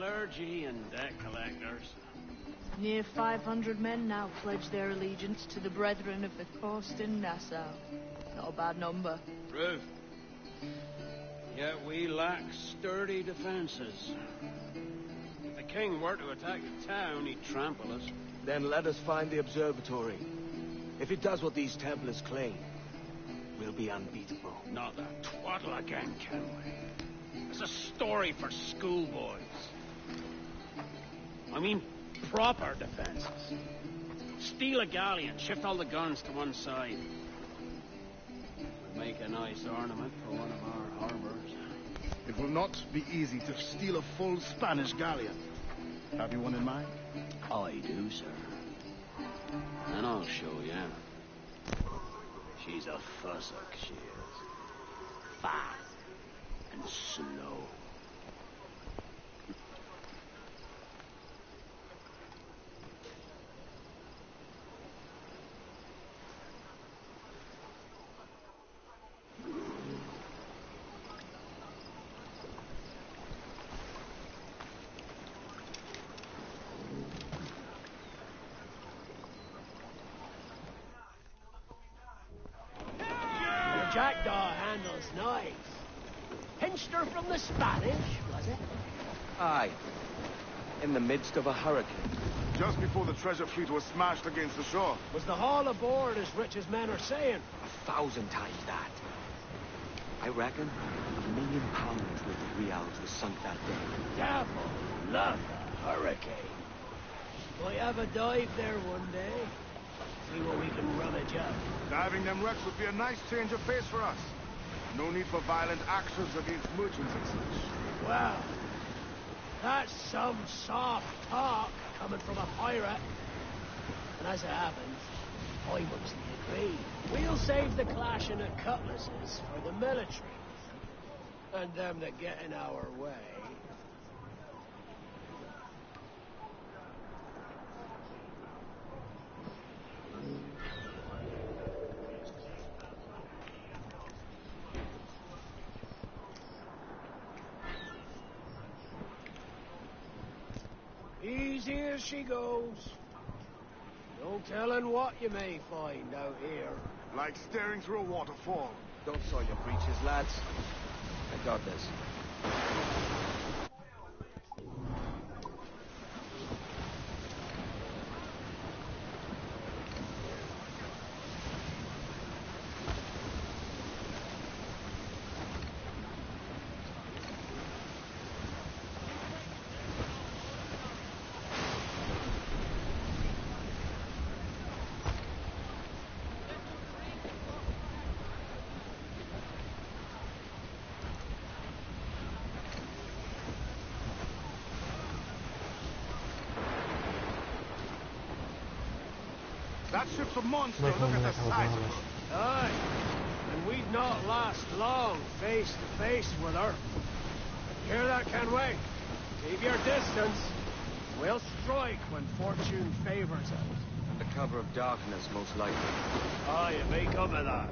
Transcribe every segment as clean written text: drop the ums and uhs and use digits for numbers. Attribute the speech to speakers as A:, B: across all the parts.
A: clergy and debt collectors.
B: Near 500 men now pledge their allegiance to the Brethren of the Coast in Nassau. Not a bad number.
A: True. Yet we lack sturdy defenses. If the king were to attack the town, he'd trample us.
C: Then let us find the observatory. If it does what these Templars claim, we'll be unbeatable.
A: Not that twaddle again, can we? It's a story for schoolboys. I mean, proper defenses. Steal a galleon, shift all the guns to one side. Would make a nice ornament for one of our harbors.
D: It will not be easy to steal a full Spanish galleon. Have you one in mind?
A: I do, sir. And I'll show you. She's a fussock, she is. Fast and slow.
E: Jackdaw handles nice. Pinched her from the Spanish, was it?
C: Aye. In the midst of a hurricane.
D: Just before the treasure fleet was smashed against the shore.
E: Was the haul aboard as rich as men are saying?
C: 1,000 times that. I reckon £1 million worth of reals was sunk that day.
E: Devil, love the hurricane. Might have a dive there one day. See what we can rummage up.
D: Diving them wrecks would be a nice change of pace for us. No need for violent actions against merchants and such.
E: Well, that's some soft talk coming from a pirate. And as it happens, I mostly agree. We'll save the clashing of cutlasses for the military. And them that get in our way. Easy as she goes. No telling what you may find out here.
D: Like staring through a waterfall.
C: Don't soil your breeches, lads. I got this.
D: That ship's a monster. Look at the size of her.
E: Aye, and we'd not last long face to face with her. Hear that, Kenway? Keep your distance. We'll strike when fortune favors us.
C: Under cover of darkness, most likely.
E: Aye, it may come of that.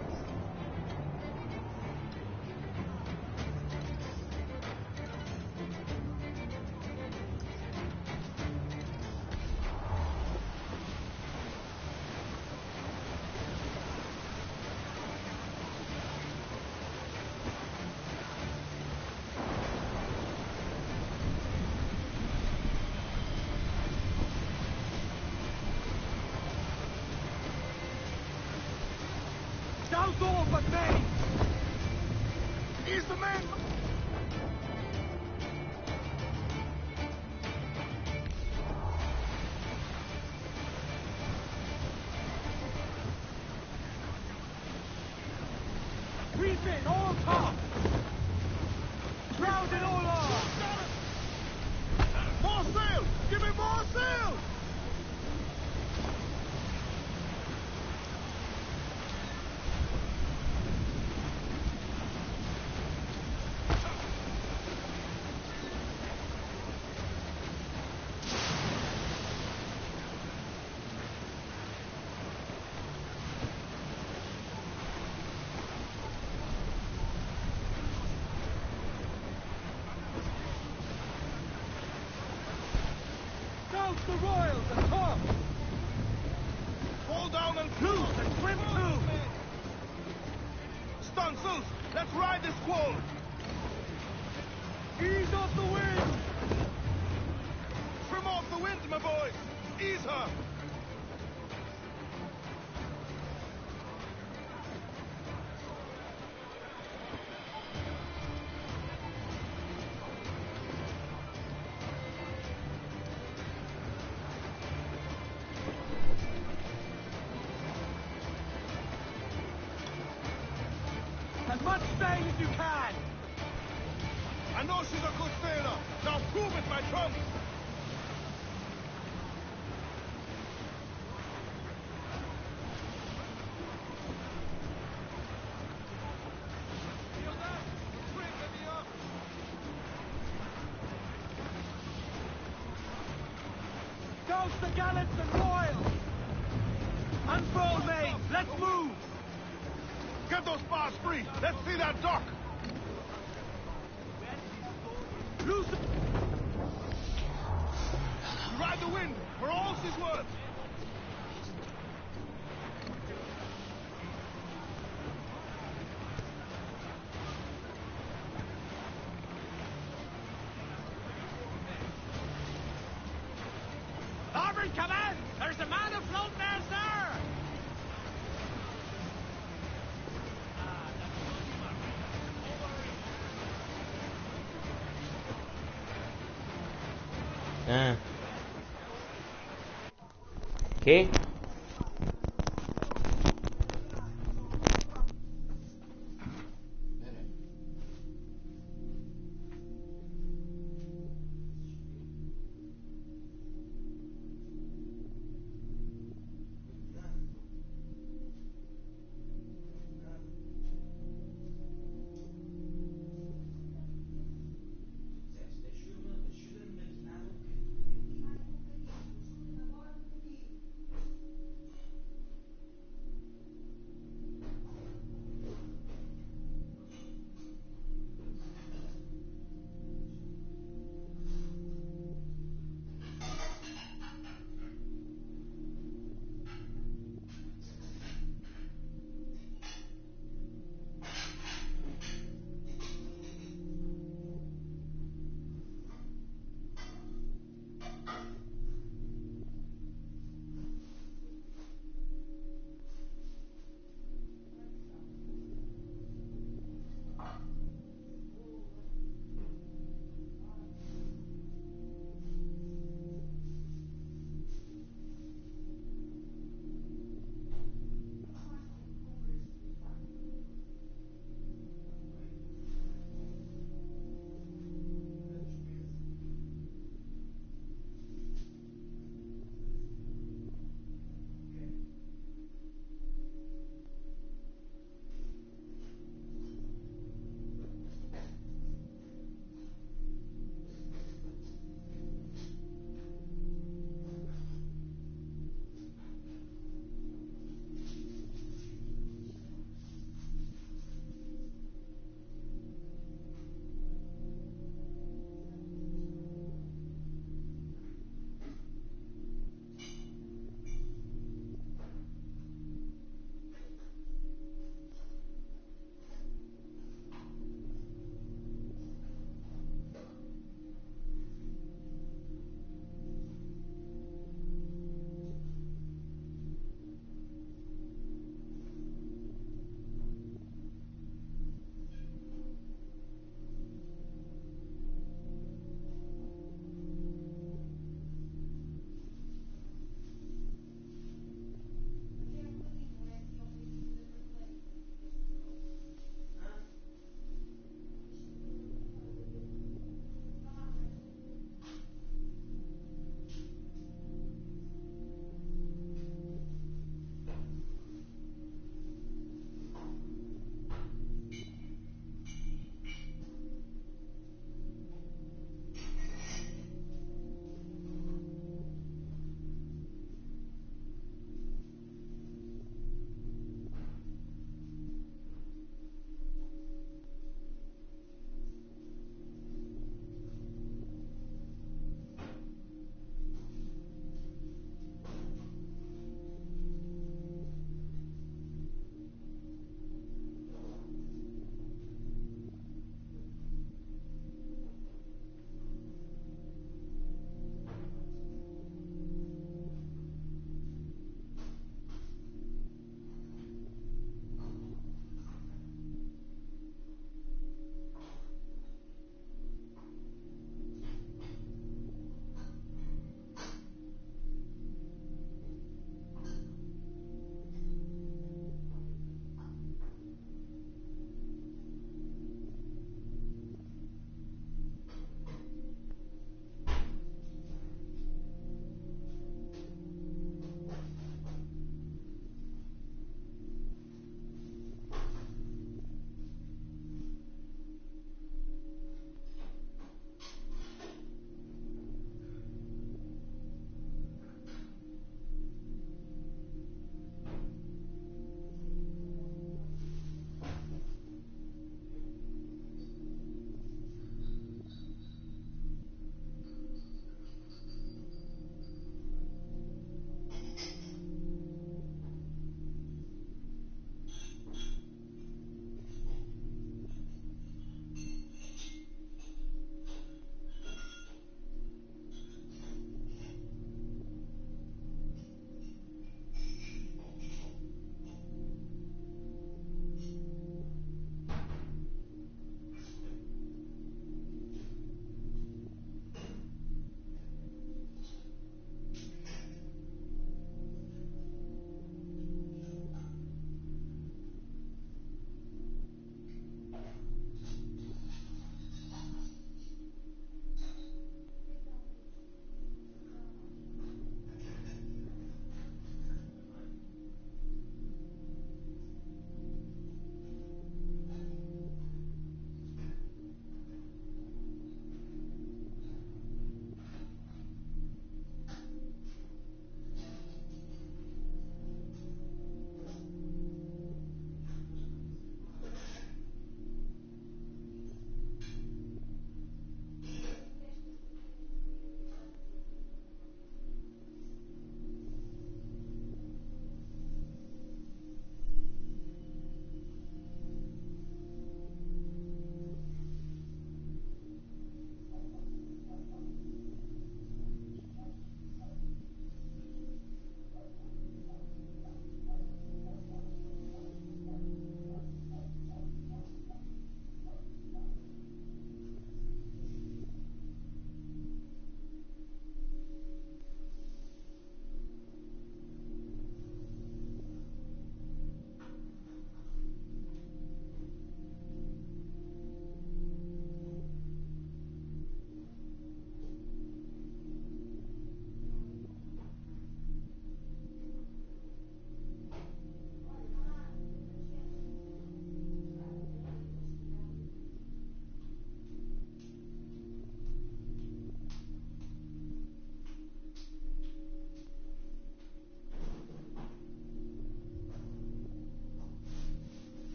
D: Don't all but me! He's the man! Reef it, all top! Round it all off! More sail! Give me more sail!
E: Douse the royals and come!
D: Fall down and
E: Loose and swim too!
D: Stunsels, let's ride this squall!
E: Ease off the wind!
D: Trim off the wind, my boys! Ease her!
E: As much sail as you can!
D: I know she's a good sailor. Now prove it, my trump! Feel that? Trim me up!
E: Douse the gallants and royals! Unfurl main! Let's move!
D: Get those bars free! Let's see that dock!
E: Loose the...
D: We ride the wind, for all she's worth!
A: Auburn, come in! There's a man afloat there, sir!
F: Okay.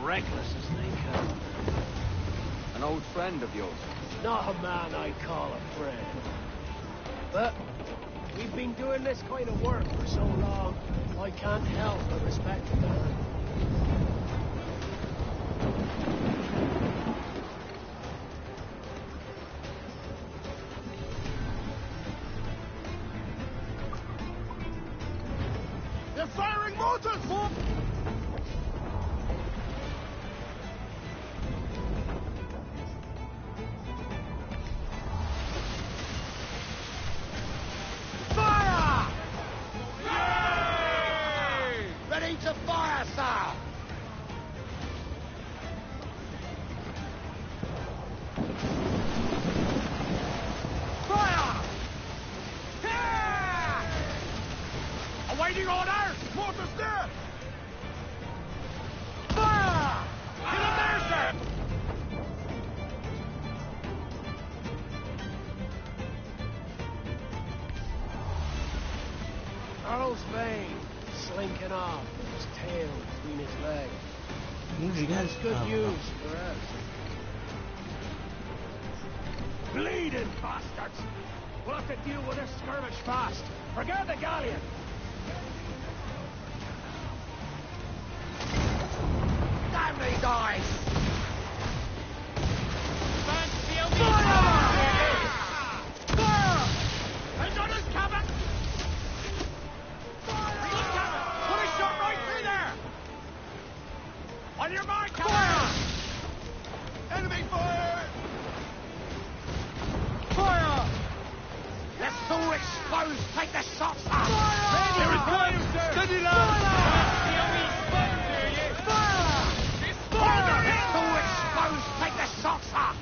E: Reckless as they come.
C: An old friend of yours?
E: Not a man I call a friend. But we've been doing this kind of work for so long, I can't help but respect the man.
D: They're firing mortars!
E: To fire, sir!
D: Fire! Yeah! Awaiting orders! Mortars there! Fire! Hit him there, sir!
E: Earl's Bane, slinking off. His tail between his legs. That's good news for us.
A: Bleeding bastards! We'll have to deal with this skirmish fast. Forget the galleon!
E: Damn these eyes!
A: On your mark,
D: Fire! Enemy fire! Fire!
E: They're so exposed! Take the shots up!
D: Fire! Here it comes! Steady, lad!
E: Fire! They're so exposed! Take the shots up!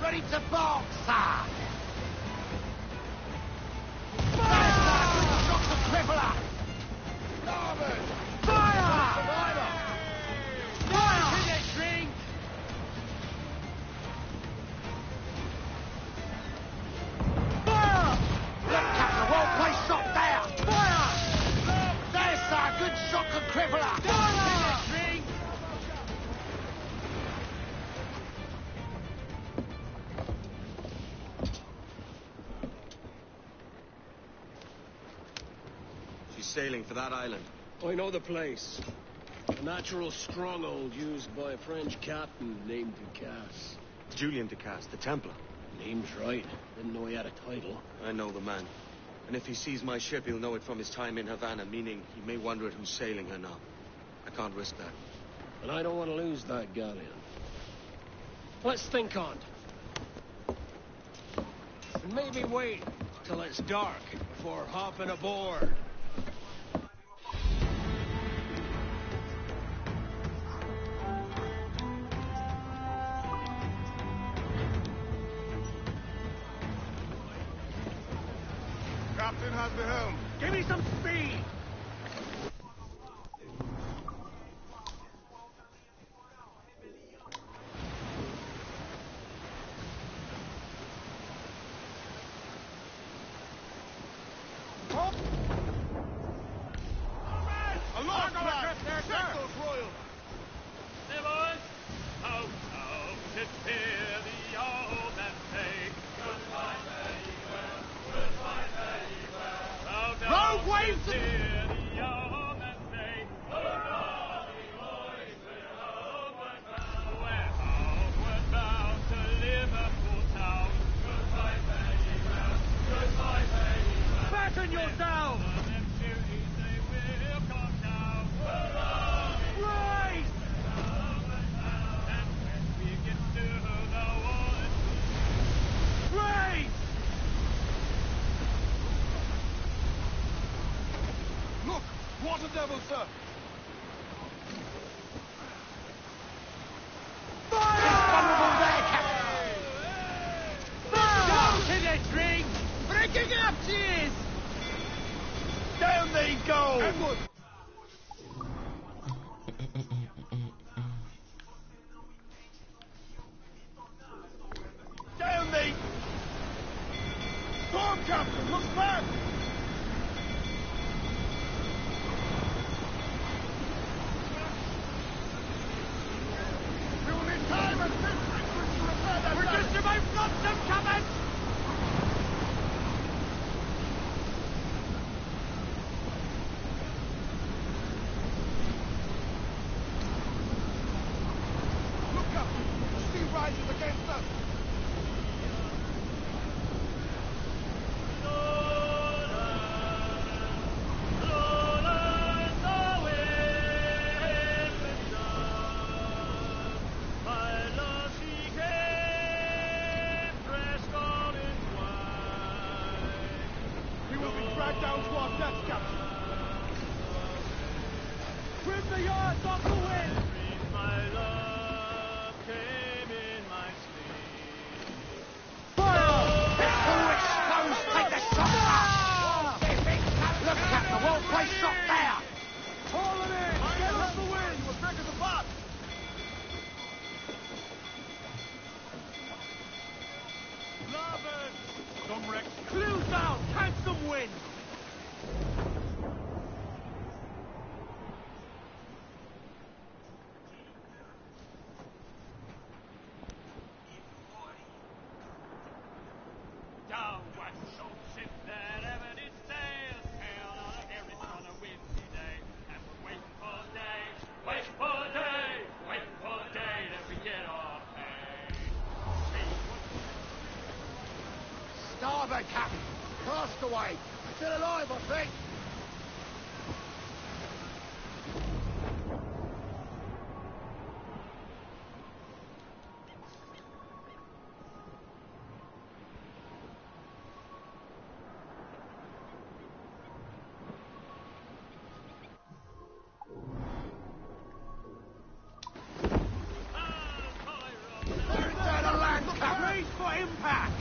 E: Ready to bark, sir! Fire! Good shot to crippler!
D: Starboard!
E: Fire!
C: Sailing for that island.
E: I know the place. A natural stronghold used by a French captain named Ducasse.
C: Julian Ducasse, the Templar.
E: Name's right. Didn't know he had a title.
C: I know the man. And if he sees my ship, he'll know it from his time in Havana, meaning he may wonder at who's sailing her now. I can't risk that.
E: And I don't want to lose that galleon. Let's think on it. And maybe wait till it's dark before hopping aboard.
D: Captain has the helm.
A: Give me some speed!
D: Aloft, lad! Set those royals!
A: Neighbors, out, to hear the old and say, goodbye, very well, goodbye, very well.
D: Rogue wave to... devil, sir!
E: Breaking up, cheers! Down they go!
D: Edward!
E: Down they...
D: Storm, Captain! Look back! We will need time and 6 seconds to repair that.
E: We're just about got them coming!
D: Look, Captain! The sea rises against us! We will be dragged down to our deaths, Captain!
E: Trim the yards off the wind!
A: Look, Captain, the whole place shot there!
D: Haul it in! Get off the wind! You were breaking the pot!
E: Larboard! Some wrecks clew down! Catch some wind! Down what shall ship that ever did sail, sail on every on a windy day, and we're waiting for day, waiting for day, waiting for day that we get our pay. See what
D: Starboard, Captain! Cast away! Still alive, I think! Bearing down on land, Captain!
E: brace for impact!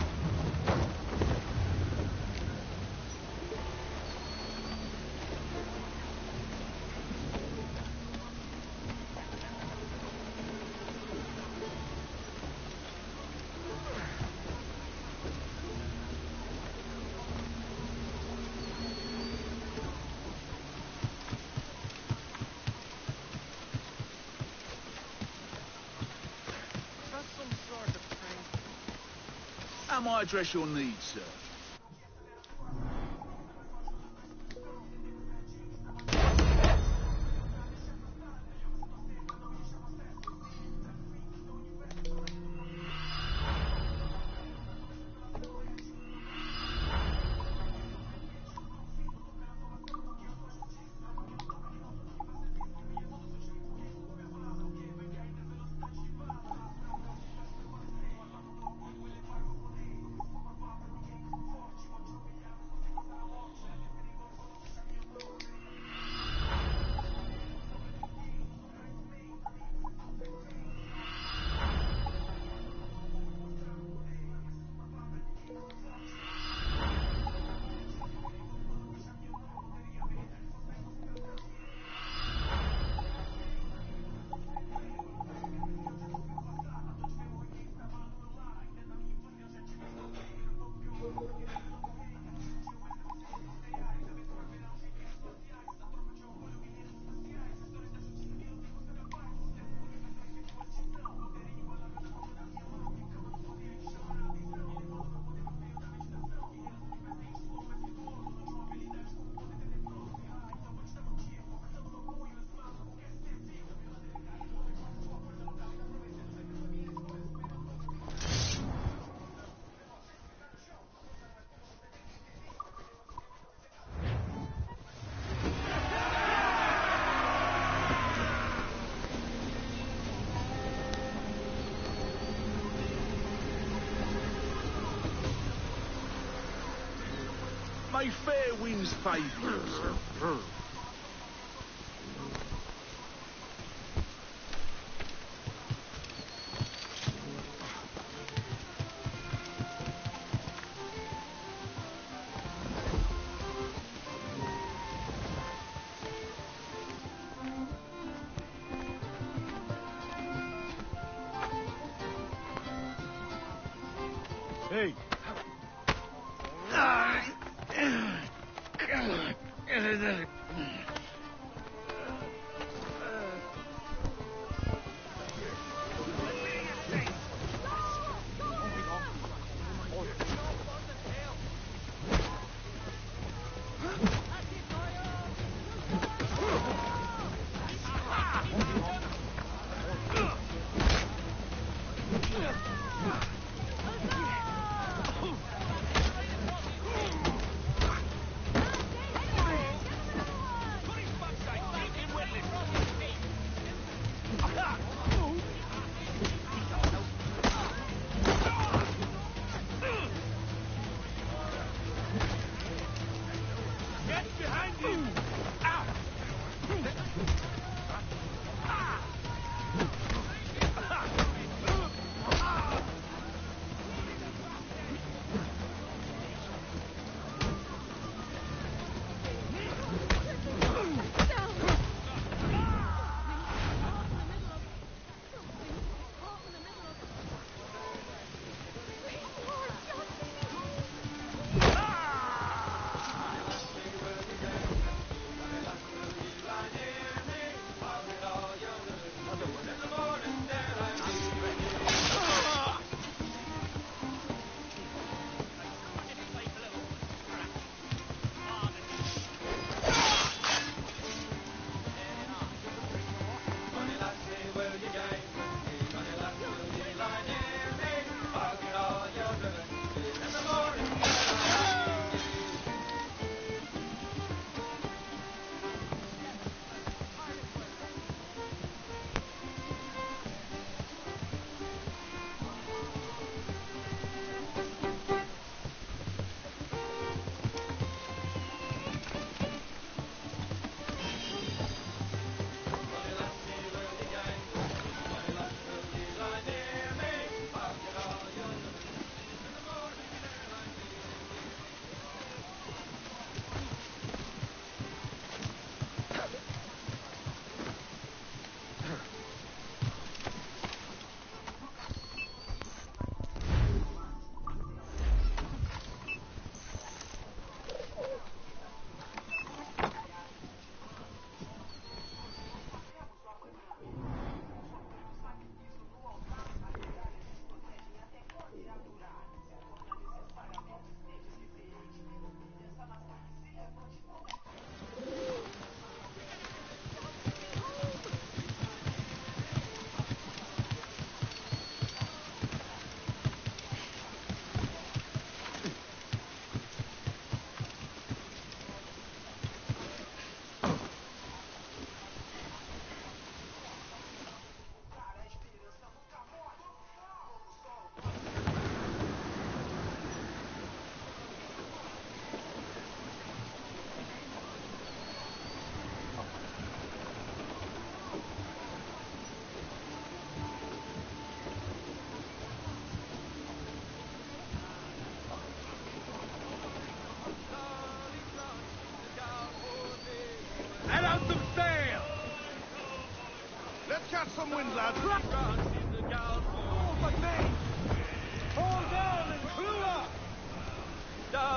G: How might I address your needs, sir? May fair winds favour you, sir.
D: Hey. Catch some wind, lads. Oh, but me! Fall down and clew up!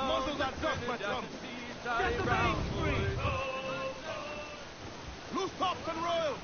D: Muzzle that duck, my chum! Get the main free! Loose tops and royals!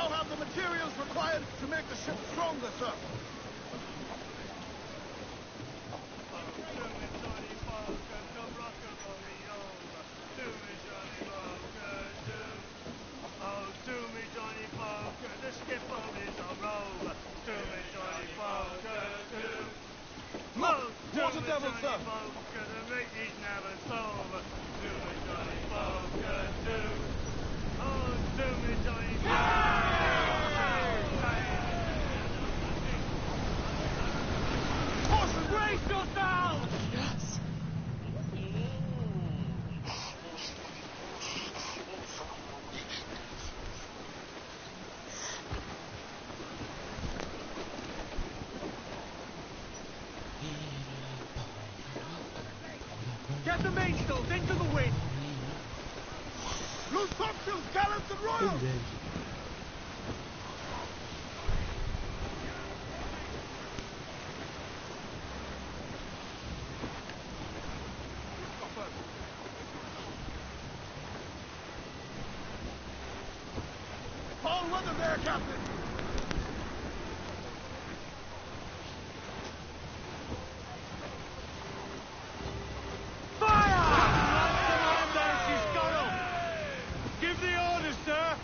D: now have the materials required to make the ship stronger, sir. What's the devil, sir?
E: Brace yourselves!
F: Yes.
E: Get the mainsails into the wind!
D: Loose topsails, gallants, and royals! All weather there, Captain!
E: Give the orders, sir!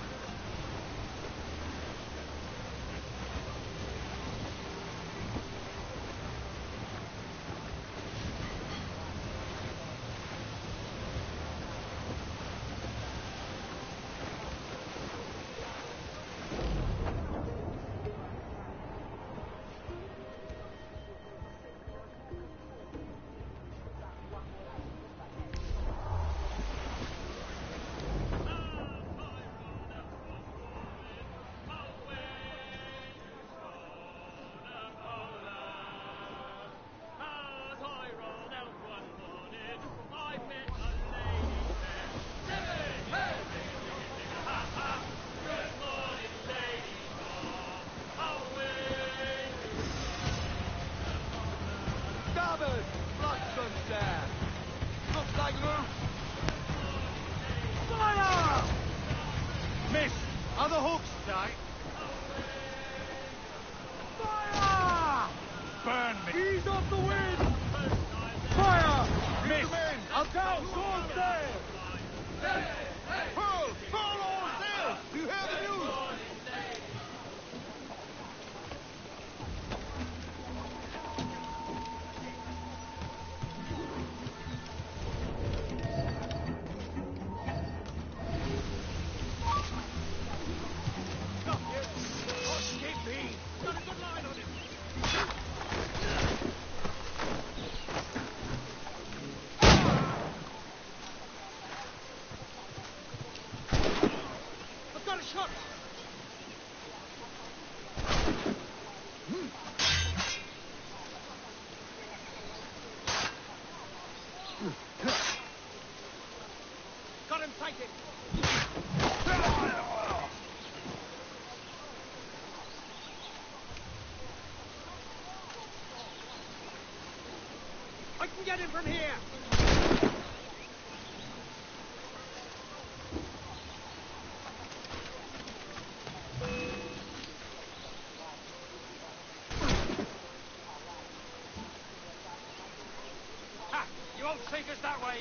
D: Starboard! Bloodstone there! Looks like her.
E: Fire! Miss, are the hooks tight? Fire! Burn me! Ease off the wind! Fire! Miss! Up down! Sword sail!
D: Pearl! Pearl all sail! Do you hear the news?
E: I've got a shot! Got him sighted! I can get him from here! Ha! You won't take us that way!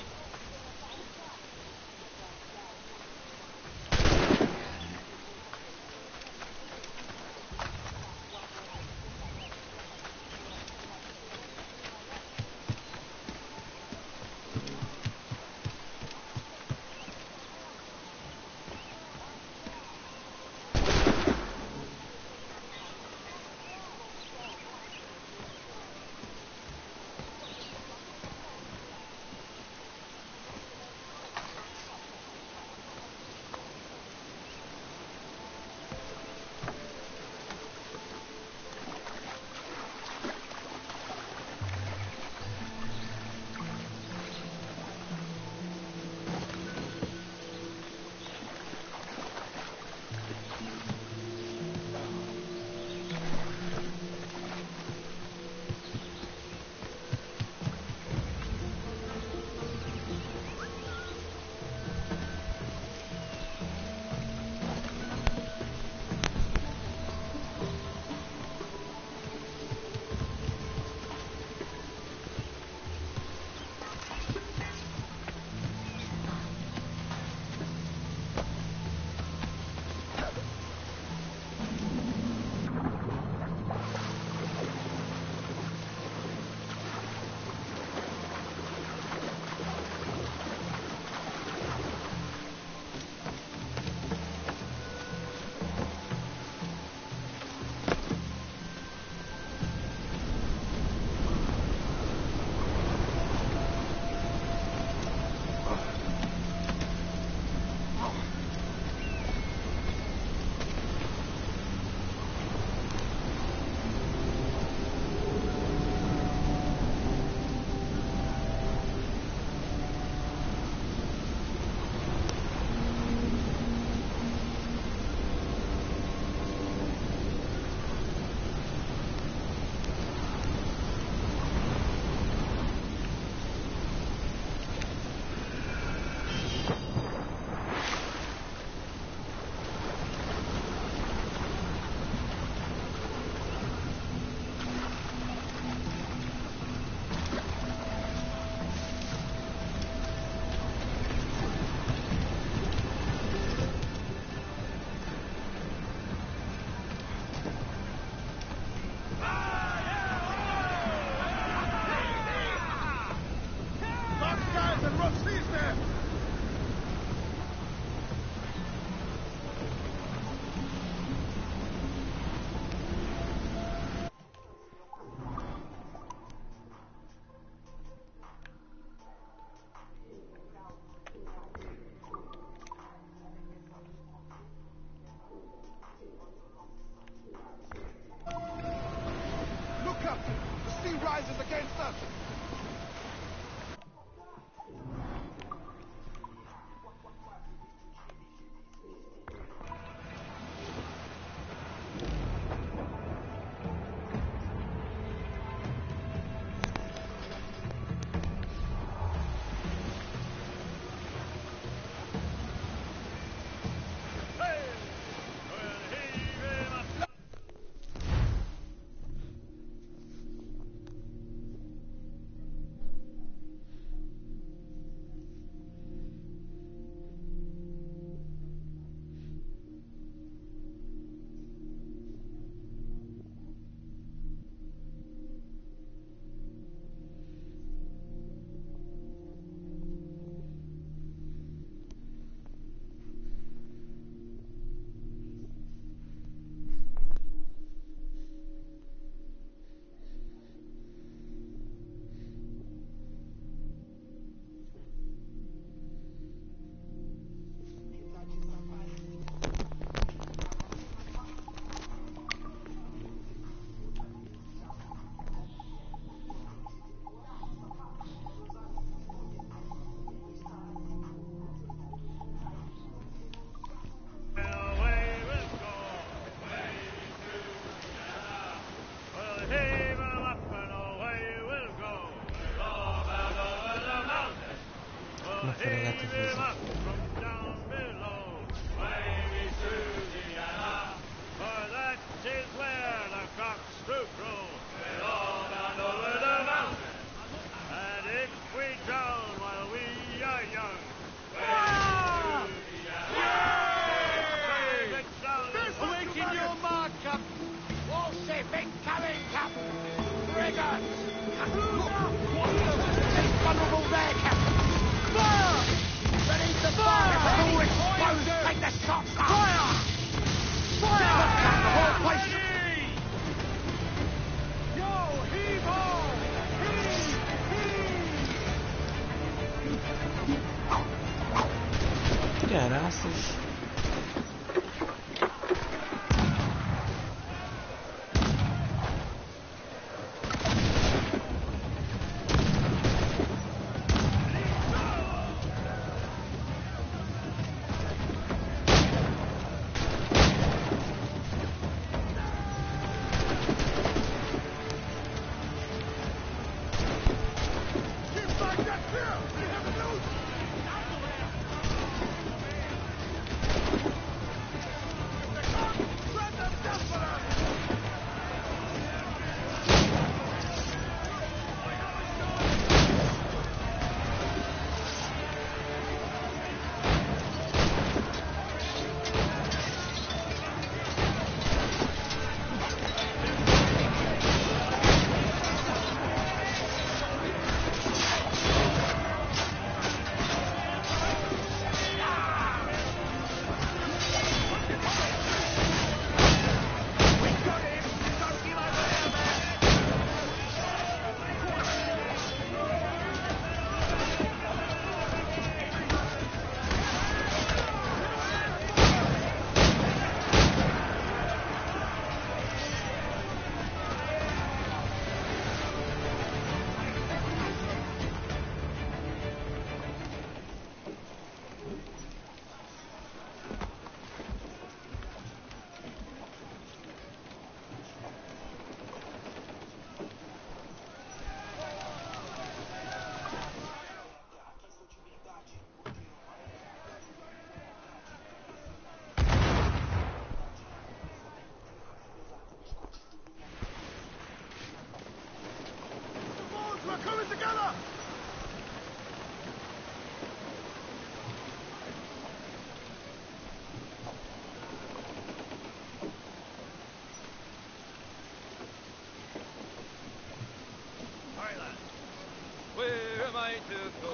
D: Where am I to go?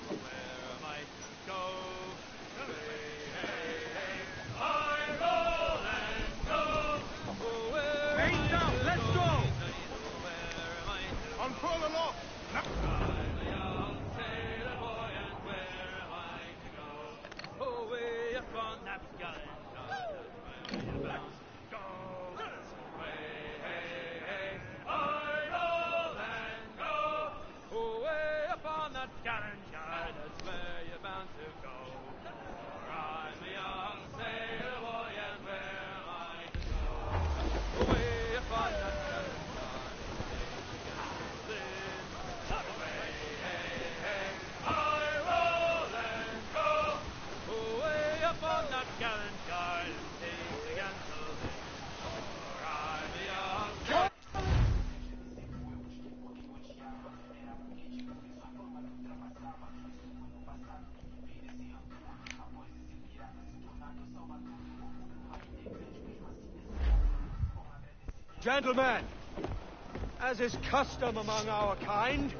D: Where am I to go? Hey, hey, I roll and go. Oh, where am I down, let's go. Where am I to go? Unfurl aloft. I'm a young sailor boy, and where am I to go? Oh, way up on that gallant yard, that's where you're bound to go. Way, hey, hey, I roll and go. Oh, way up on that gallant yard, that's where you're bound to go. For I'm a young sailor boy, and where am I to go? Oh, way up on that gallant yard, it's the way, hey, hey, I roll and go. Oh, way up on that gallant yard, and take the gansel in. For I'm a young sailor.
C: Gentlemen, as is custom among our kind,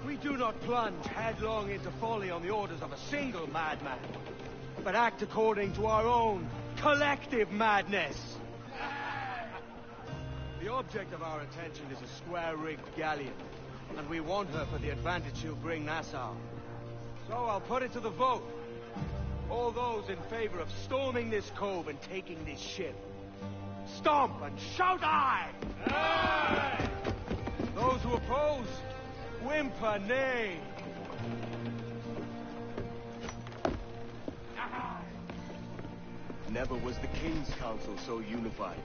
C: we do not plunge headlong into folly on the orders of a single madman, but act according to our own collective madness. The object of our attention is a square-rigged galleon, and we want her for the advantage she'll bring Nassau. So I'll put it to the vote. All those in favor of storming this cove and taking this ship, stomp and shout aye! Aye! Those who oppose, whimper nay.
H: Never was the King's Council so unified.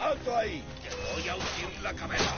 D: ¡Alto ahí! ¡Que voy a hundir la cabeza!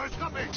D: ¡No escape!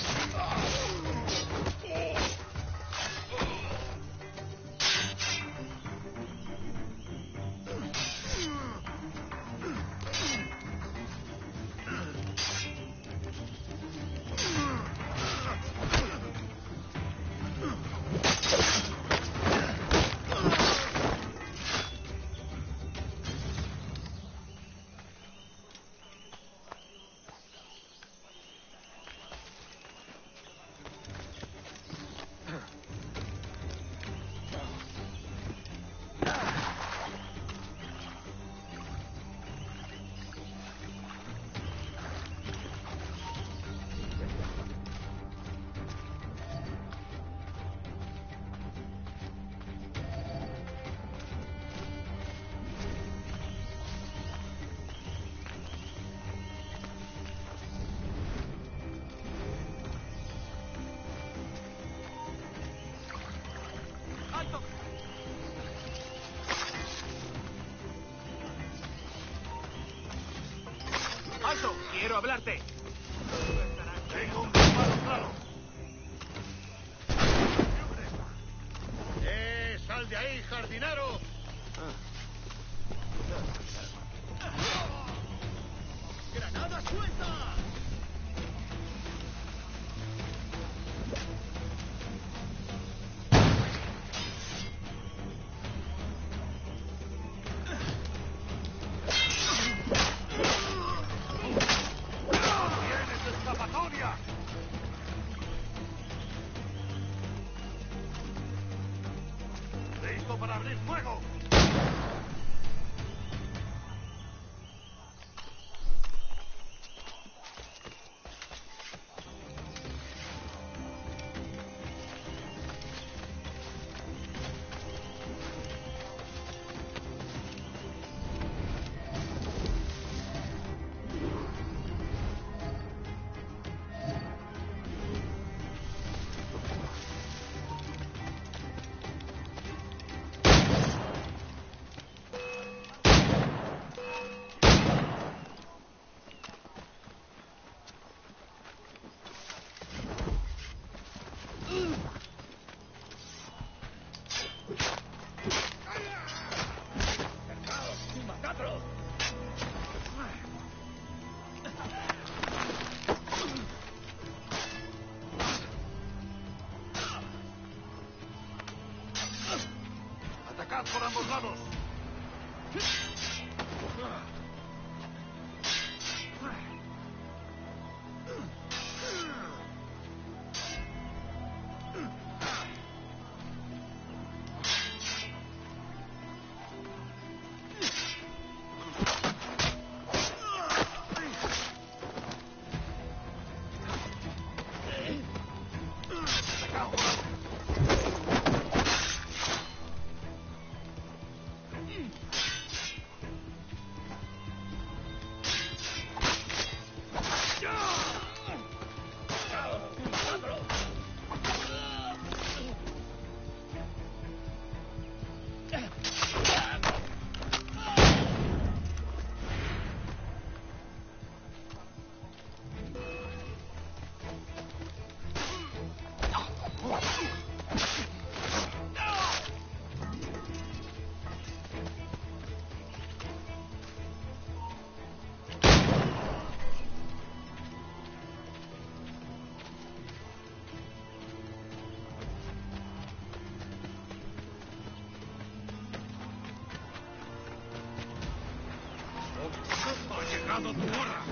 C: ¡Alto! ¡Quiero hablarte!
D: Tengo un disparo claro. ¡Sal de ahí, jardinero! ¡Granada suelta! ¡Listo para abrir fuego! ¡Atacad por ambos lados! ¡Ha llegado tu hora!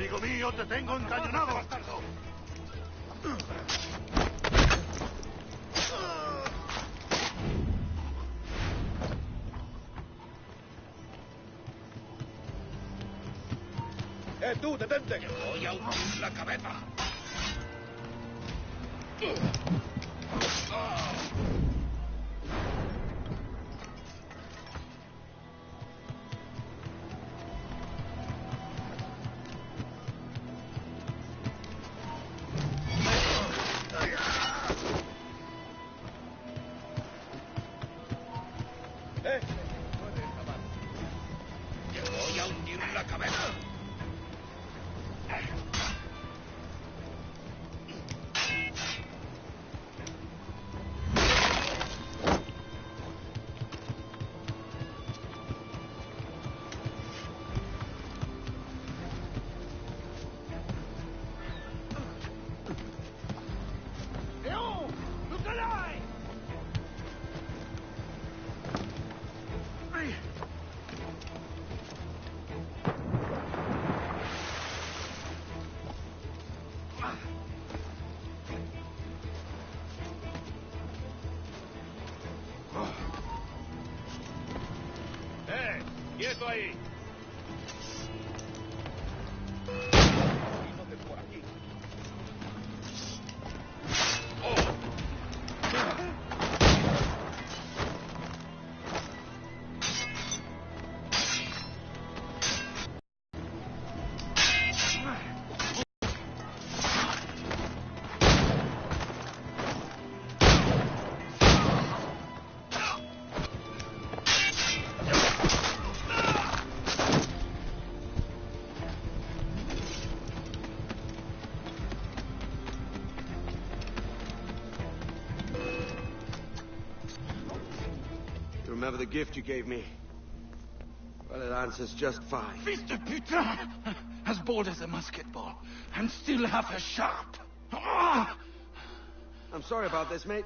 D: Amigo mío, te tengo encañonado, bastardo. Tú, detente, que voy a hundir la cabeza. Que voy a hundir la cabeza. ¡Quieto ahí! Quítate por aquí.
C: Remember the gift you gave me? Well, it answers just fine.
G: Fils de putain! As bold as a musket ball, and still half as sharp. Ah!
C: I'm sorry about this, mate.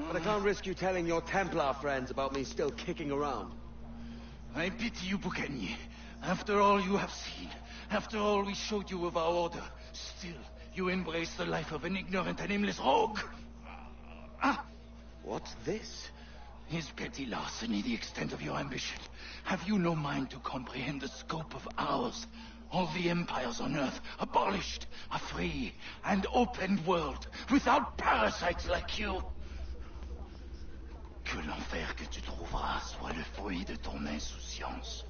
C: But I can't risk you telling your Templar friends about me still kicking around.
G: I pity you, Boucanier. After all you have seen, after all we showed you of our order, still you embrace the life of an ignorant and aimless rogue. Ah!
C: What's this?
G: Is petty larceny the extent of your ambition? Have you no mind to comprehend the scope of ours? All the empires on Earth abolished, a free and open world, without parasites like you. Que l'enfer que tu trouveras soit le fruit de ton insouciance.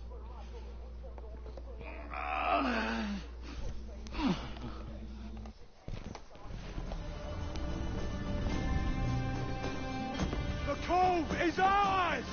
D: The cove is ours!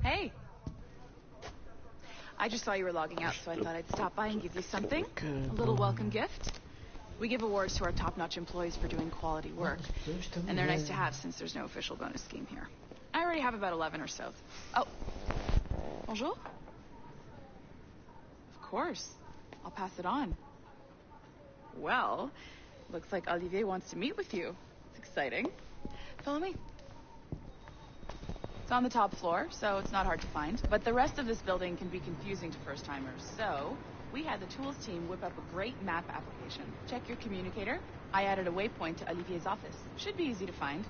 I: Hey. I just saw you were logging out, so I thought I'd stop by and give you something. A little welcome gift. We give awards to our top-notch employees for doing quality work. And they're nice to have since there's no official bonus scheme here. I already have about 11 or so. Oh. Bonjour? Of course. I'll pass it on. Well, looks like Olivier wants to meet with you. It's exciting. Follow me. It's on the top floor, so it's not hard to find. But the rest of this building can be confusing to first-timers. So, we had the tools team whip up a great map application. Check your communicator. I added a waypoint to Olivier's office. Should be easy to find.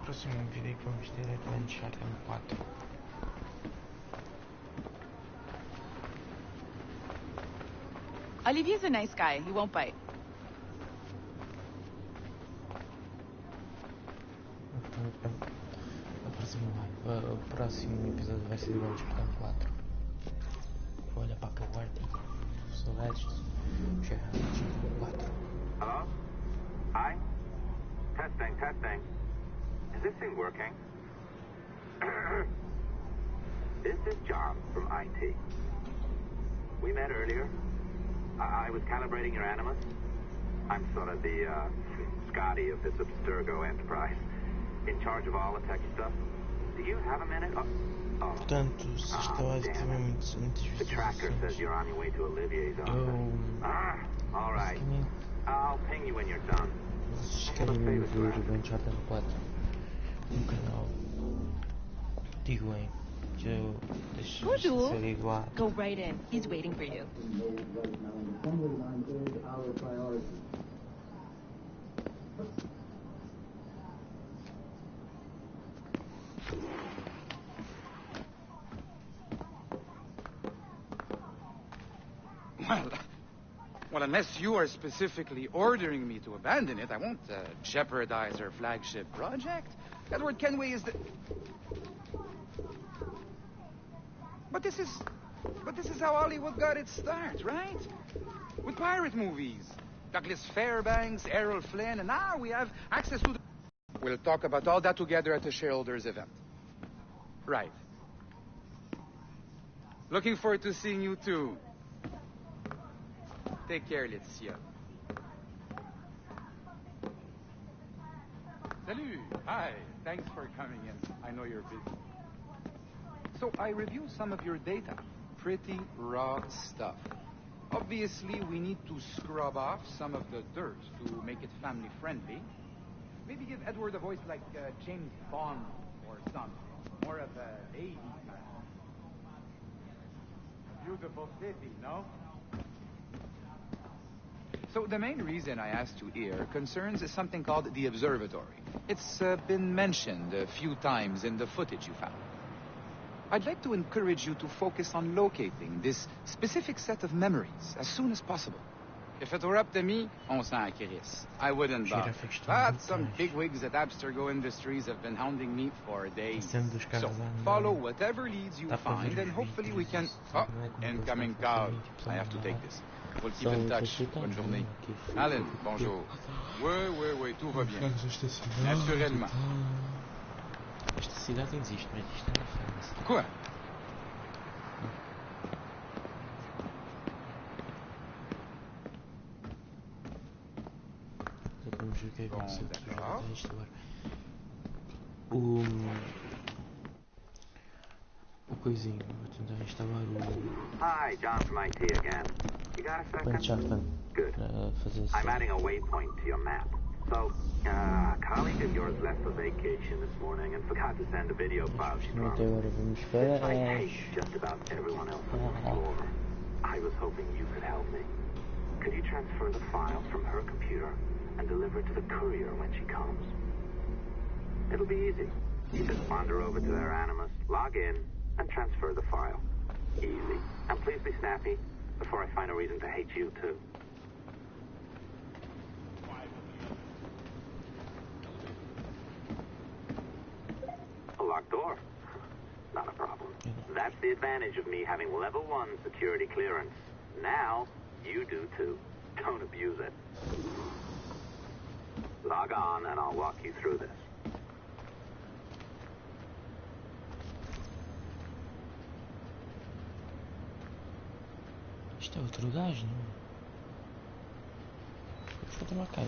F: Próximo vídeo que vamos ter é de Uncharted 4.
I: Olivier's a nice guy. He won't bite.
F: O próximo episódio vai ser de Uncharted 4. Vou olhar para a guarda. Saudades. Já Uncharted 4.
J: Hello? Hi? Testing, testing. Is this thing working? This is John from IT. We met earlier. I was calibrating your animus. I'm sort of the Scotty of this Abstergo enterprise. In charge of all the tech stuff. Do you have a minute?
F: Portanto, se estava a ter muitas
J: The tracker says you're on your way to Olivier's office. All right. I'll ping you when you're done.
F: Vocês querem ver o Uncharted 4 no canal? Digo hein, que eu deixo de ser igual.
K: Go right in. He's waiting for you.
L: Well, unless you are specifically ordering me to abandon it, I won't jeopardize our flagship project. Edward Kenway is the... But this is how Hollywood got its start, right? With pirate movies. Douglas Fairbanks, Errol Flynn, and now we have access to the... We'll talk about all that together at the shareholders event. Right. Looking forward to seeing you too. Take care, Laetitia. Salut. Hi. Thanks for coming in. I know you're busy. So I reviewed some of your data. Pretty raw stuff. Obviously, we need to scrub off some of the dirt to make it family-friendly. Maybe give Edward a voice like James Bond or something. More of a ladies' man. A beautiful city, no? So the main reason I asked you here concerns something called the observatory. It's been mentioned a few times in the footage you found. I'd like to encourage you to focus on locating this specific set of memories as soon as possible. If it were up to me, on s'en crisse. I wouldn't bother. But some bigwigs at Abstergo Industries have been hounding me for days. So follow whatever leads you find and hopefully we can... Oh, incoming call. I have to take this. We'll keep in touch. Bonne journée. Alan, bonjour. Oui, tout va bien. Naturellement.
F: Esta cidade existe, mas isto é na França.
L: Quoi?
F: Vamos ver o que é que aconteceu com isto agora. O coisinho, vou tentar instalar o...
J: Hi, John from IT again. You got a second?
F: Uncharted.
J: Good.
F: Fazer
J: I'm adding a waypoint to your map. So, a colleague of yours left for vacation this morning and forgot to send a video file she promised.
F: Agora vamos para...
J: I hate just about everyone else on the floor. I was hoping you could help me. Could you transfer the file from her computer and deliver it to the courier when she comes? It'll be easy. You just wander over to their Animus, log in, and transfer the file. Easy. And please be snappy before I find a reason to hate you, too. A locked door? Not a problem. That's the advantage of me having level 1 security clearance. Now, you do, too. Don't abuse it. Log on, and I'll walk you through this.
F: Isto é outro gajo, não é? Deixa eu tomar cara.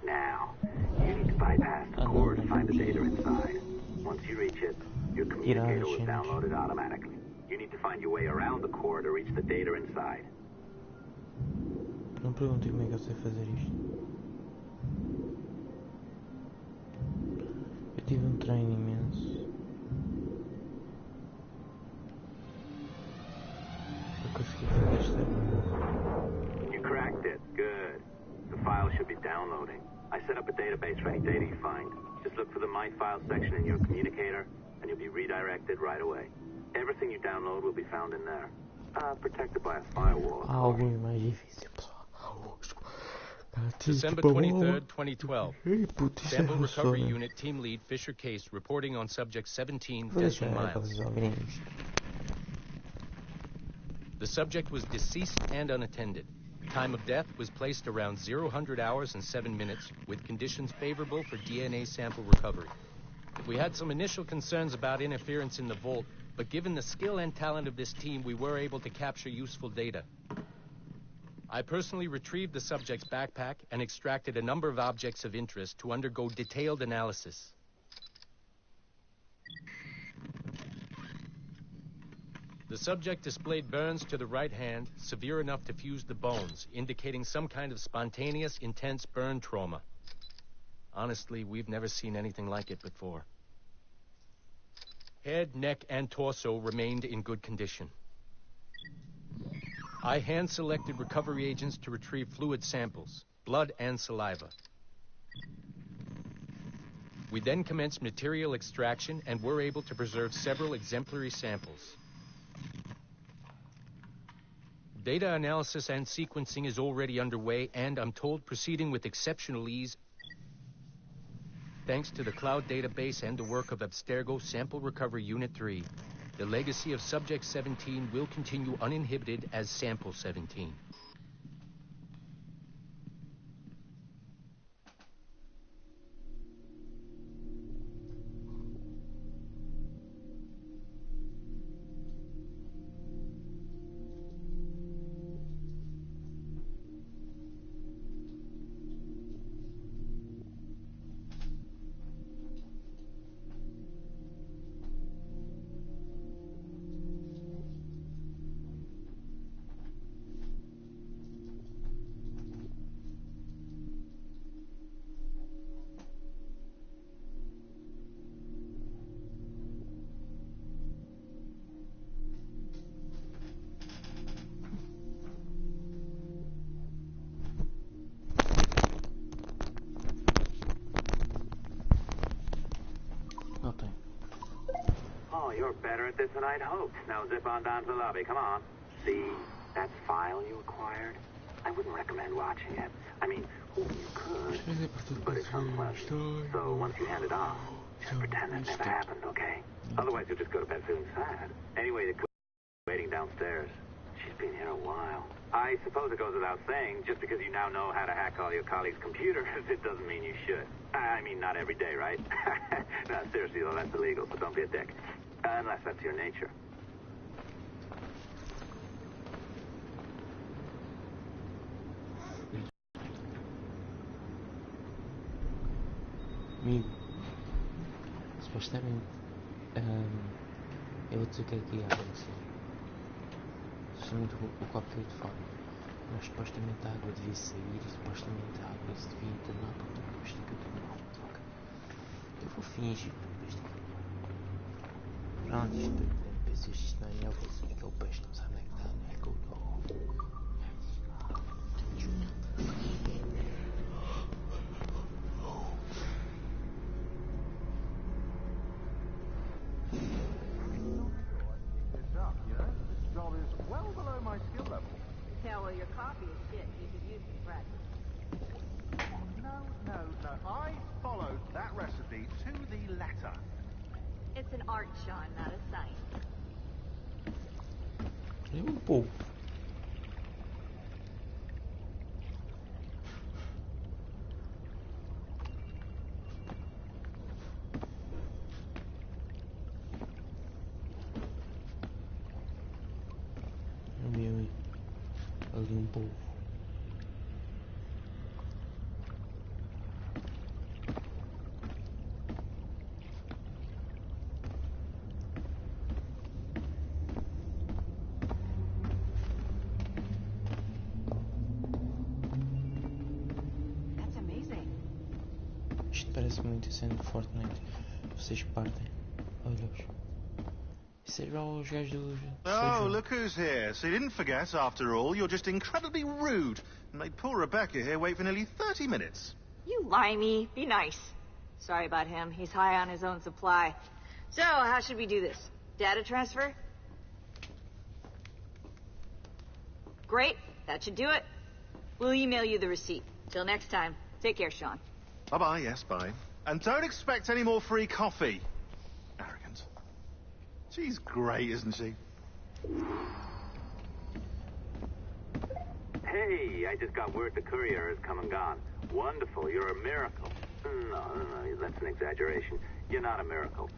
J: Now, you need to bypass the core to find the data inside. Once you reach it, your communicator will download it automatically. You need to find your way around the core to reach the data inside.
F: Não perguntei como é que eu sei fazer isto. Eu tive treino imenso. Eu consegui fazer esta.
J: You cracked it. Good. The file should be downloading. I set up a database for any data you find. Just look for the My Files section in your communicator, and you'll be redirected right away. Everything you download will be found in there. Protected by a firewall.
F: Algo mais difícil, pessoal.
M: December 23rd, 2012. Sample Recovery Unit Team Lead Fisher Case reporting on Subject 17, Decimal Miles. The subject was deceased and unattended. Time of death was placed around 0-100 hours and 7 minutes, with conditions favorable for DNA sample recovery. We had some initial concerns about interference in the vault, but given the skill and talent of this team, we were able to capture useful data. I personally retrieved the subject's backpack and extracted a number of objects of interest to undergo detailed analysis. The subject displayed burns to the right hand, severe enough to fuse the bones, indicating some kind of spontaneous, intense burn trauma. Honestly, we've never seen anything like it before. Head, neck, and torso remained in good condition. I hand-selected recovery agents to retrieve fluid samples, blood and saliva. We then commenced material extraction and were able to preserve several exemplary samples. Data analysis and sequencing is already underway, and I'm told proceeding with exceptional ease thanks to the cloud database and the work of Abstergo Sample Recovery Unit 3. The legacy of Subject 17 will continue uninhibited as Sample 17.
J: You're better at this than I'd hoped. Now zip on down to the lobby. Come on. See that file you acquired? I wouldn't recommend watching it. I mean, you could, but it's unpleasant. So once you hand it off, just pretend that never happened, okay? Otherwise you'll just go to bed feeling sad. Anyway, the waiting downstairs. She's been here a while. I suppose it goes without saying, just because you now know how to hack all your colleagues' computers, it doesn't mean you should. I mean, not every day, right? No, seriously, though, that's illegal, so don't be a dick. Unless that's your nature.
F: Amigo, supostamente eu vou dizer o que é que ia acontecer. Supostamente o copo veio de fora, mas supostamente a água devia sair e supostamente a água se devia internar porque o peixe fica tudo mal. Okay. Eu vou fingir que isto aqui. Pronto, isto não é eu vou assumir que é o peixe, não sabe onde é que está, não é que eu dou.
N: Yeah, well, your coffee is shit. You could use some practice.
D: No. I followed that recipe to the letter.
N: It's an art, Sean, not a science.
F: Um pouco. Ali um pouco. parece muito a cena de Fortnite. Vocês partem. Olha-os. Isso é igual aos gajos do...
O: Oh, look who's here. So you didn't forget, after all, you're just incredibly rude. And made poor Rebecca here wait for nearly 30 minutes.
N: You limey. Be nice. Sorry about him. He's high on his own supply. So, how should we do this? Data transfer? Great. That should do it. We'll email you the receipt. Till next time. Take care, Sean.
O: Bye-bye, yes, bye. And don't expect any more free coffee. Arrogant. She's great, isn't she?
J: Hey, I just got word the courier has come and gone. Wonderful, you're a miracle. No, that's an exaggeration. You're not a miracle.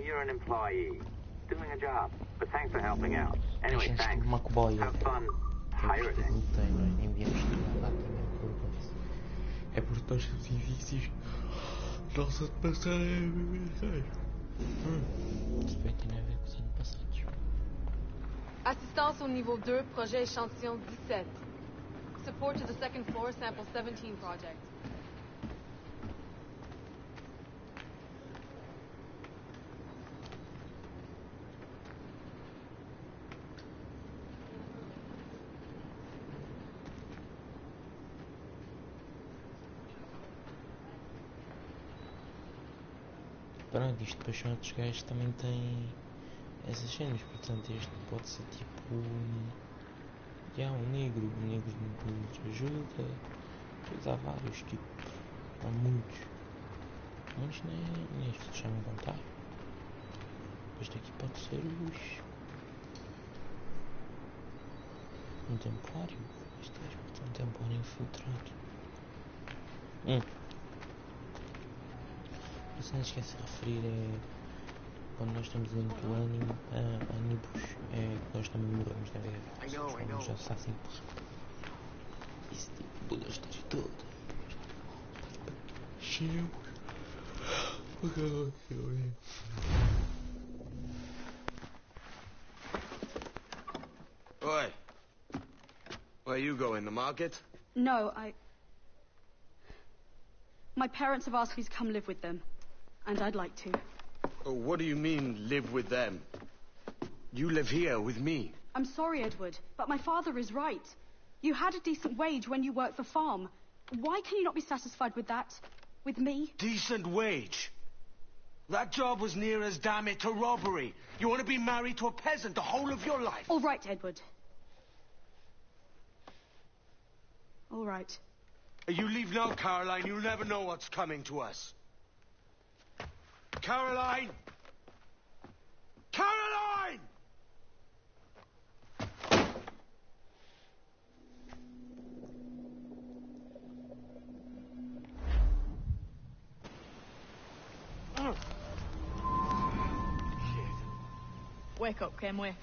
J: You're an employee. Doing a job. But thanks for helping out. Anyway, thanks. Have fun pirating.
F: É por todos os edifícios. Nossa, de passar é mensagem. Isso vai ter a ver com os anos passados.
P: Assistance au niveau 2, projet échantillon 17. Support to the second floor, sample 17 project.
F: Pronto, isto depois são outros gajos que também têm essas cenas, portanto este pode ser tipo um negro de ajuda, depois há vários tipos, há muitos nestes já não vão estar. Depois daqui pode ser um templário, este gajo pode ser um templário infiltrado. Se não esquece de referir quando nós estamos dentro do anime, amigos, que nós também moramos na guerra. Somos Assasin. Esse tipo de história toda. Chegamos. O que aconteceu?
C: Oi. Where you going, the market?
Q: No, My parents have asked me to come live with them. And I'd like to.
C: Oh, what do you mean, live with them? You live here with me.
Q: I'm sorry, Edward, but my father is right. You had a decent wage when you worked the farm. Why can you not be satisfied with that? With me?
C: Decent wage? That job was near as, damn it, to robbery. You want to be married to a peasant the whole of your life?
Q: All right, Edward. All right.
C: You leave now, Caroline, you'll never know what's coming to us. Caroline! Caroline!
B: Wake up, Kenway.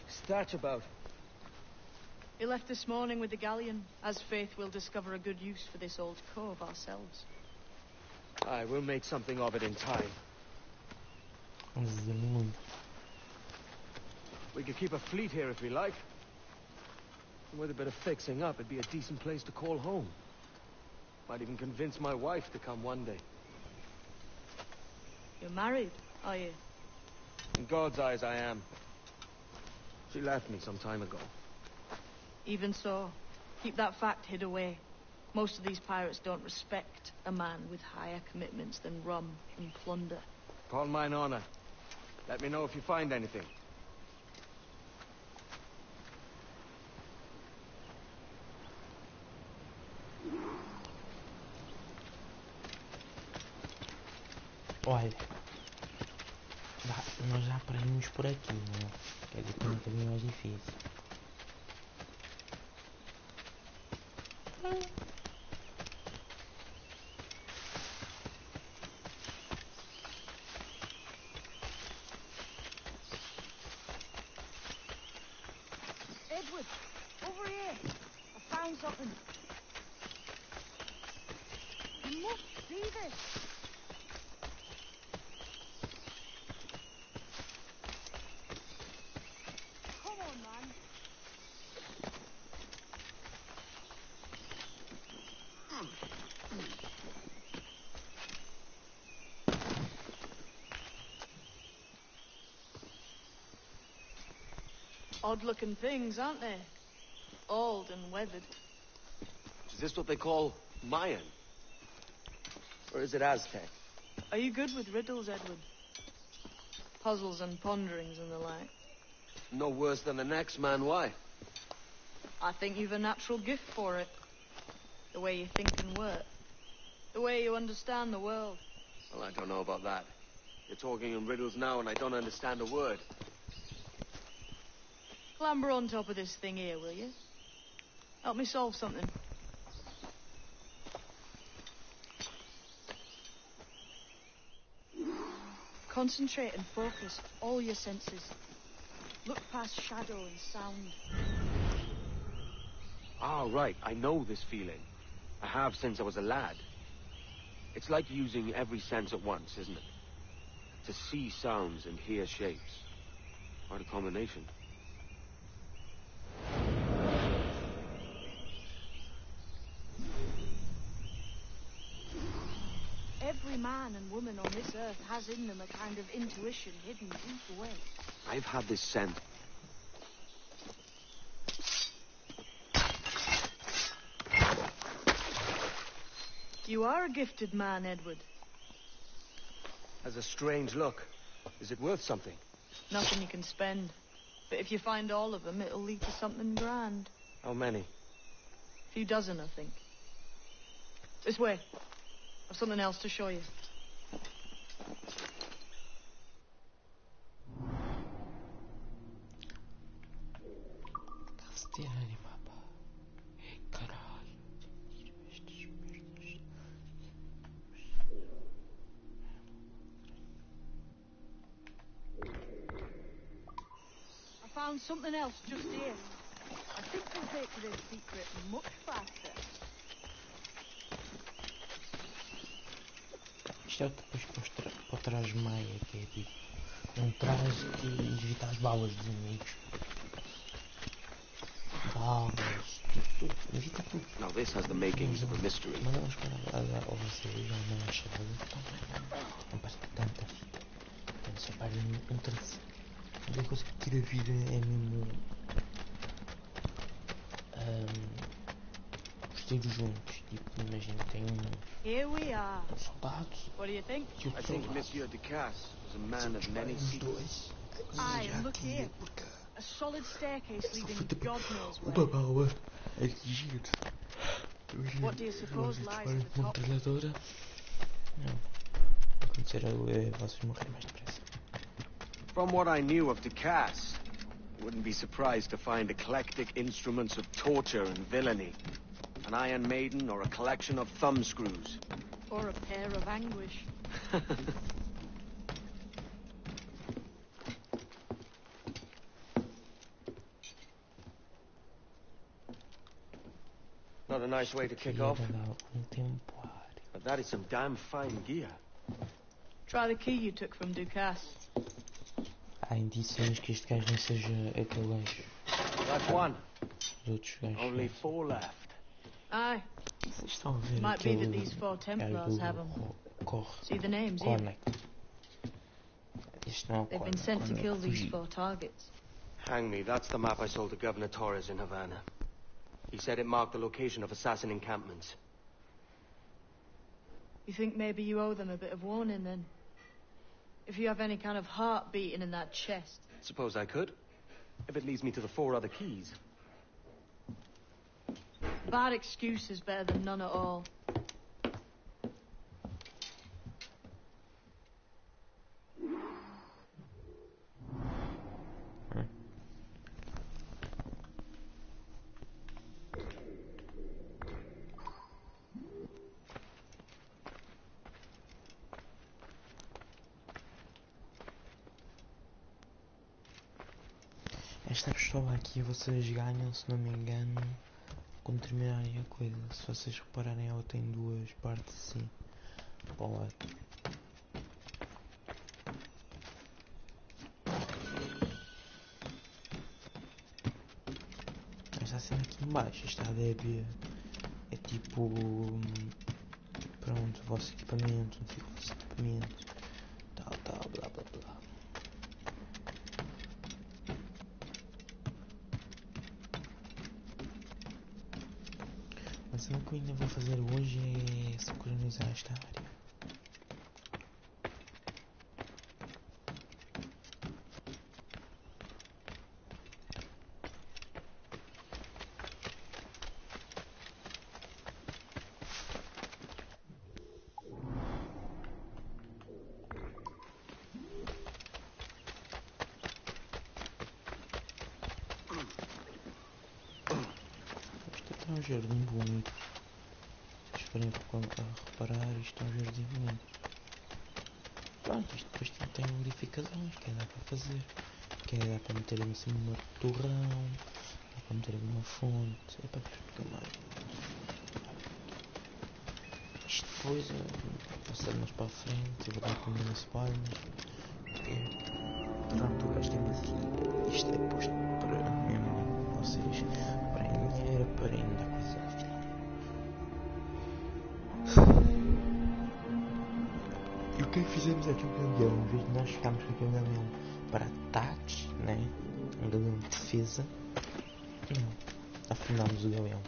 C: What's that about?
B: He left this morning with the galleon. As faith, we'll discover a good use for this old cove ourselves.
C: Aye, we'll make something of it in time. We could keep a fleet here if we like. And with a bit of fixing up, it'd be a decent place to call home. Might even convince my wife to come one day.
B: You're married, are you?
C: In God's eyes, I am. She left me some time ago.
B: Even so, keep that fact hid away. Most of these pirates don't respect a man with higher commitments than rum and plunder.
C: Upon mine honor. Let me know if you find anything.
F: Olha, nós já aprendemos por aqui, né? Quer dizer que é um bocadinho mais difícil.
Q: Edward, over here. I found something. You must see this. Come on, man.
B: Odd-looking things, aren't they? Old and weathered.
H: Is this what they call Mayan? Or is it Aztec?
B: Are you good with riddles, Edward? Puzzles and ponderings and the like?
H: No worse than the next man, why?
B: I think you've a natural gift for it. The way you think and work. The way you understand the world.
H: Well, I don't know about that. You're talking in riddles now and I don't understand a word.
B: Clamber on top of this thing here, will you? Help me solve something. Concentrate and focus all your senses. Look past shadow and sound.
H: Ah, right. I know this feeling. I have since I was a lad. It's like using every sense at once, isn't it? To see sounds and hear shapes. Quite a combination.
B: Every man and woman on this earth has in them a kind of intuition hidden deep away.
H: I've had this scent.
B: You are a gifted man, Edward.
H: Has a strange look. Is it worth something?
B: Nothing you can spend. But if you find all of them, it'll lead to something grand.
H: How many?
B: A few dozen, I think. This way. I've something else to show you. I found something else just here. I think we'll take to this secret much faster.
F: Isto é depois para o traje maia, que é tipo traje que evita as balas dos inimigos. Balas, tudo, evita tudo.
H: Now this has the makings of a mystery.
F: Mas vamos para ou vocês já não achado. Não passa tanta vida. Portanto, só para um traço. A única coisa que tira vida é mesmo os tiros juntos. Tipo, imagina, tem
B: Here we are.
F: soldado.
B: What do you think?
H: I think Monsieur Ducasse was a man of many secrets.
B: Aye, and look here. A solid staircase leading God knows where.
F: Uma bala é giro.
B: What do you suppose lies at the top?
F: Metralhadora. Não. Acontecer vocês morrerem mais depressa.
H: From what I knew of Ducasse, I wouldn't be surprised to find eclectic instruments of torture and villainy. An Iron Maiden or a collection of thumbscrews.
B: Or a pair of anguish.
H: Not a nice way to kick off. But that is some damn fine gear.
B: Try the key you took from Ducasse.
F: Há indícios que este gajo nem seja aquele gajo.
H: That's one.
F: Os outros gajos.
H: Only 4 left.
B: Aye.
F: Vocês estão a ver
B: Might be that these 4 Templars have them. See the names here? They've been sent to kill these 4 targets.
H: Hang me, that's the map I sold to Governor Torres in Havana. He said it marked the location of Assassin encampments.
B: You think maybe you owe them a bit of warning, then? If you have any kind of heart beating in that chest.
H: Suppose I could, if it leads me to the 4 other keys.
B: Bad excuse is better than none at all.
F: Esta pistola aqui vocês ganham, se não me engano, quando terminarem a coisa. Se vocês repararem, ela tem 2 partes assim para o lado. Esta cena aqui em baixo, esta adébia é tipo pronto, o vosso equipamento, tal, blá blá blá. máximo que eu ainda vou fazer hoje é sincronizar esta área. É um jardim bonito. Se vocês forem reparar, isto é um jardim bonito. Pronto, isto depois tem modificações que dá para fazer. Que dá para meter assim uma torrão, dá para meter uma fonte. É para ver isto depois, passamos para a frente, eu vou dar comida nas palmas. Pronto, o gajo tem assim. Isto é posto para mesmo vocês. Banheira para ainda coisa ao final. E o que é que fizemos aqui no gavião? Em vez de nós ficarmos com aquele gavião para ataques, né? Um gavião de defesa. Não. Afundámos o gavião.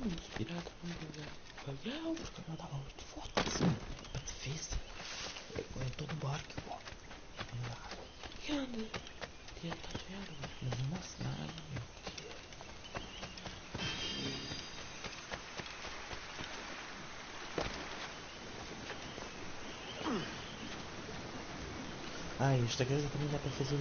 F: Nos pirata, vamos o gavião, porque não dava muito forte assim. Para defesa. É todo barco, ó. E anda. Tinha tatuado, mas não nasce nada, meu. Esta casa também dá para fazer um.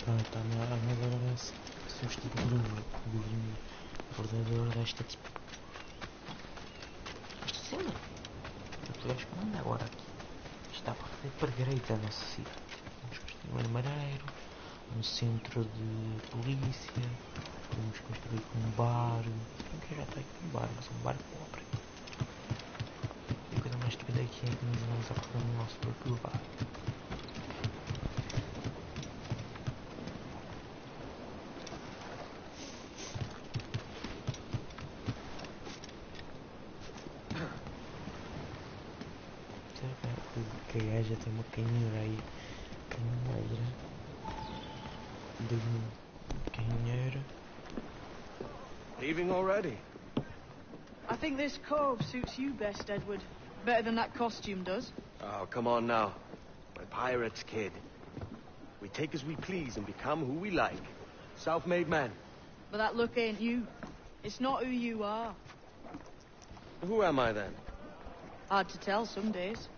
F: Pronto, agora substituir o verdadeiro desta tipo. Isto sim, mano. O gajo que manda agora aqui. Está para fazer pergreita da nossa cidade. Vamos construir um armareiro, um centro de polícia, vamos construir um bar. Porque já está aqui um bar, mas um bar pobre. E a coisa mais estúpida aqui é que nós vamos apagar o nosso próprio bar. Que a gaja tem uma canheira aí, canheira.
C: Leaving already?
B: I think this cove suits you best, Edward. Better than that costume does.
C: Oh, come on now. We're pirates, kid. We take as we please and become who we like. Self-made men.
B: But that look ain't you. It's not who you are.
C: Who am I then?
B: Hard to tell some days.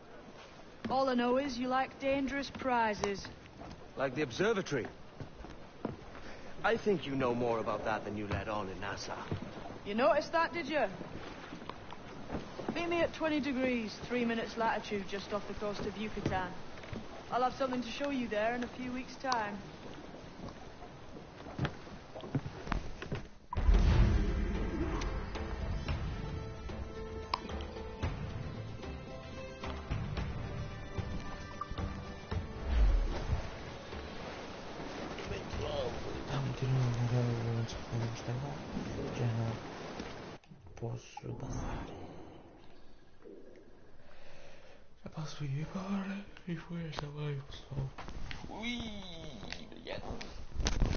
B: All I know is you like dangerous prizes.
C: Like the observatory. I think you know more about that than you let on in Nassau.
B: You noticed that, did you? Meet me at 20 degrees, 3 minutes latitude, just off the coast of Yucatan. I'll have something to show you there in a few weeks' time.
F: Posso passar. Já posso ir embora. E foi esta live, pessoal. Ui!